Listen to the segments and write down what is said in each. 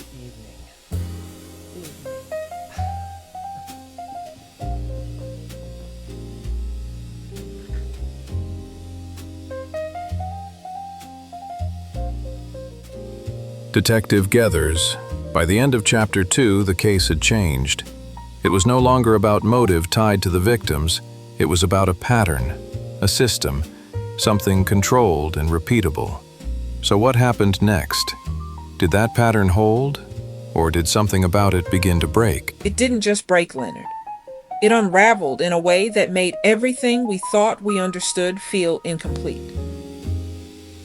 Evening. Detective Geathers. By the end of Chapter 2, the case had changed. It was no longer about motive tied to the victims. It was about a pattern, a system, something controlled and repeatable. So what happened next? Did that pattern hold, or did something about it begin to break? It didn't just break, Leonard. It unraveled in a way that made everything we thought we understood feel incomplete.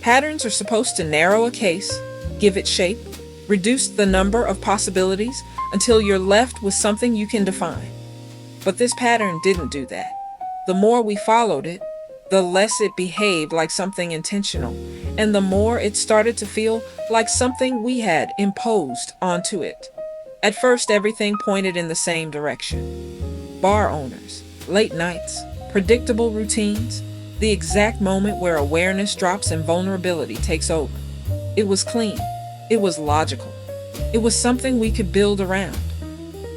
Patterns are supposed to narrow a case, give it shape, reduce the number of possibilities until you're left with something you can define. But this pattern didn't do that. The more we followed it, the less it behaved like something intentional, and the more it started to feel like something we had imposed onto it. At first, everything pointed in the same direction. Bar owners, late nights, predictable routines, the exact moment where awareness drops and vulnerability takes over. It was clean. It was logical. It was something we could build around.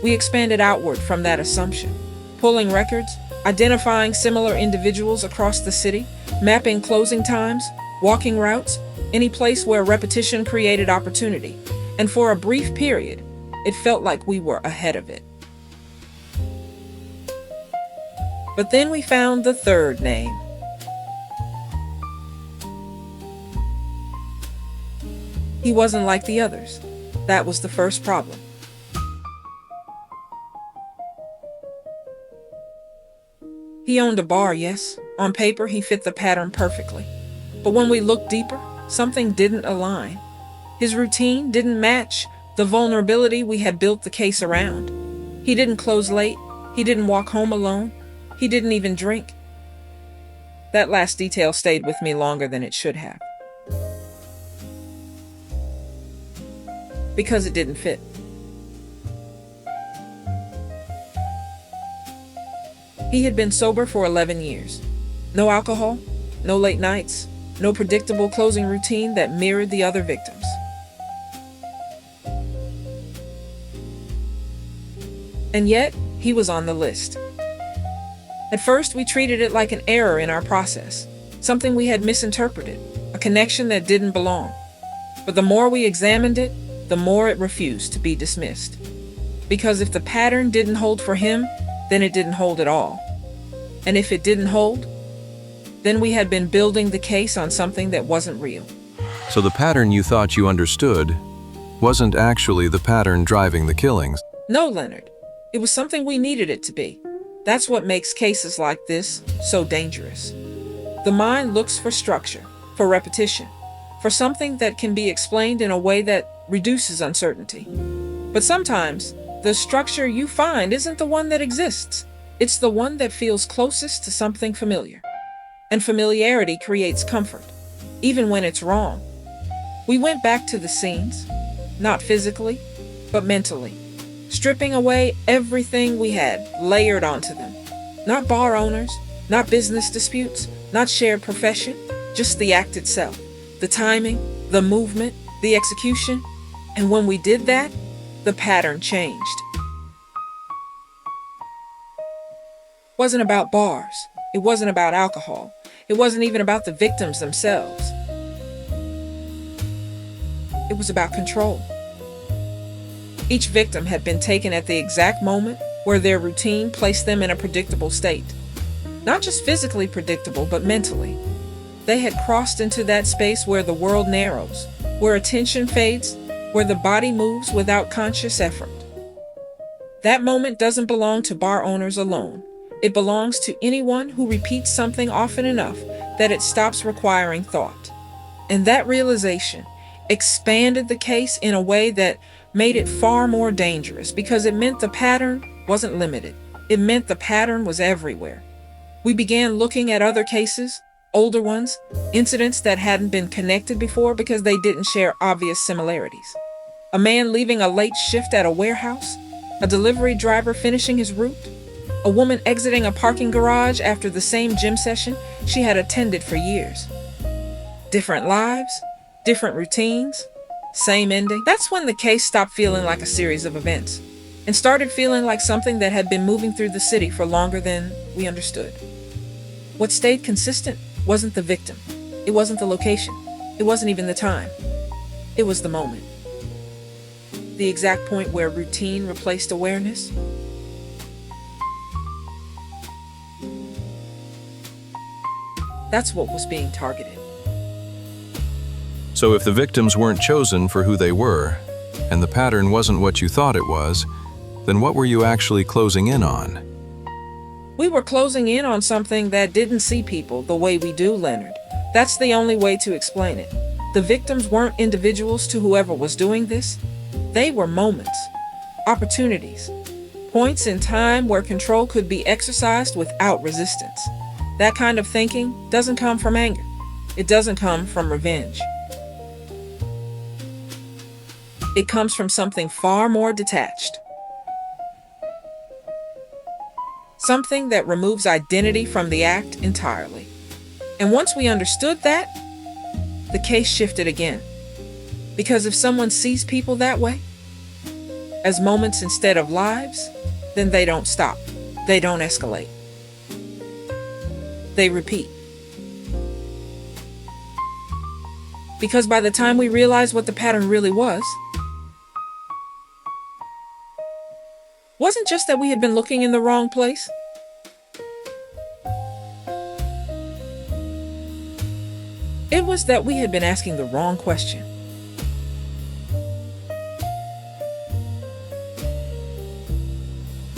We expanded outward from that assumption, pulling records, identifying similar individuals across the city, mapping closing times, walking routes, any place where repetition created opportunity. And for a brief period, it felt like we were ahead of it. But then we found the third name. He wasn't like the others. That was the first problem. He owned a bar, yes. On paper, he fit the pattern perfectly. But when we looked deeper, something didn't align. His routine didn't match the vulnerability we had built the case around. He didn't close late. He didn't walk home alone. He didn't even drink. That last detail stayed with me longer than it should have. Because it didn't fit. He had been sober for 11 years. No alcohol, no late nights, no predictable closing routine that mirrored the other victims. And yet, he was on the list. At first, we treated it like an error in our process, something we had misinterpreted, a connection that didn't belong. But the more we examined it, the more it refused to be dismissed. Because if the pattern didn't hold for him, then it didn't hold at all. And if it didn't hold, then we had been building the case on something that wasn't real. So the pattern you thought you understood wasn't actually the pattern driving the killings. No, Leonard. It was something we needed it to be. That's what makes cases like this so dangerous. The mind looks for structure, for repetition, for something that can be explained in a way that reduces uncertainty. But sometimes, the structure you find isn't the one that exists. It's the one that feels closest to something familiar. And familiarity creates comfort, even when it's wrong. We went back to the scenes, not physically, but mentally, stripping away everything we had layered onto them. Not bar owners, not business disputes, not shared profession, just the act itself, the timing, the movement, the execution. And when we did that, the pattern changed. It wasn't about bars. It wasn't about alcohol. It wasn't even about the victims themselves. It was about control. Each victim had been taken at the exact moment where their routine placed them in a predictable state. Not just physically predictable, but mentally. They had crossed into that space where the world narrows, where attention fades, where the body moves without conscious effort. That moment doesn't belong to bar owners alone. It belongs to anyone who repeats something often enough that it stops requiring thought. And that realization expanded the case in a way that made it far more dangerous because it meant the pattern wasn't limited. It meant the pattern was everywhere. We began looking at other cases, older ones, incidents that hadn't been connected before because they didn't share obvious similarities. A man leaving a late shift at a warehouse, a delivery driver finishing his route, a woman exiting a parking garage after the same gym session she had attended for years. Different lives, different routines, same ending. That's when the case stopped feeling like a series of events and started feeling like something that had been moving through the city for longer than we understood. What stayed consistent wasn't the victim. It wasn't the location. It wasn't even the time. It was the moment. The exact point where routine replaced awareness. That's what was being targeted. So if the victims weren't chosen for who they were, and the pattern wasn't what you thought it was, then what were you actually closing in on? We were closing in on something that didn't see people the way we do, Leonard. That's the only way to explain it. The victims weren't individuals to whoever was doing this. They were moments, opportunities, points in time where control could be exercised without resistance. That kind of thinking doesn't come from anger. It doesn't come from revenge. It comes from something far more detached. Something that removes identity from the act entirely. And once we understood that, the case shifted again. Because if someone sees people that way, as moments instead of lives, then they don't stop. They don't escalate. They repeat. Because by the time we realized what the pattern really was, wasn't just that we had been looking in the wrong place. It was that we had been asking the wrong question.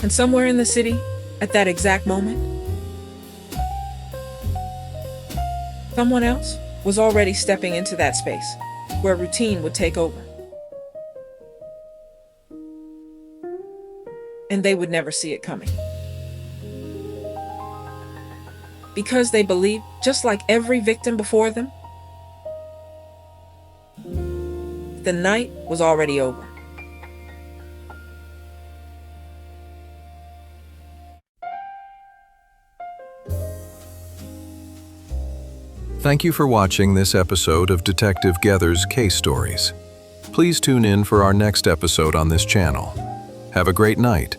And somewhere in the city, at that exact moment, someone else was already stepping into that space where routine would take over. And they would never see it coming. Because they believed, just like every victim before them, the night was already over. Thank you for watching this episode of Detective Geathers Case Stories. Please tune in for our next episode on this channel. Have a great night.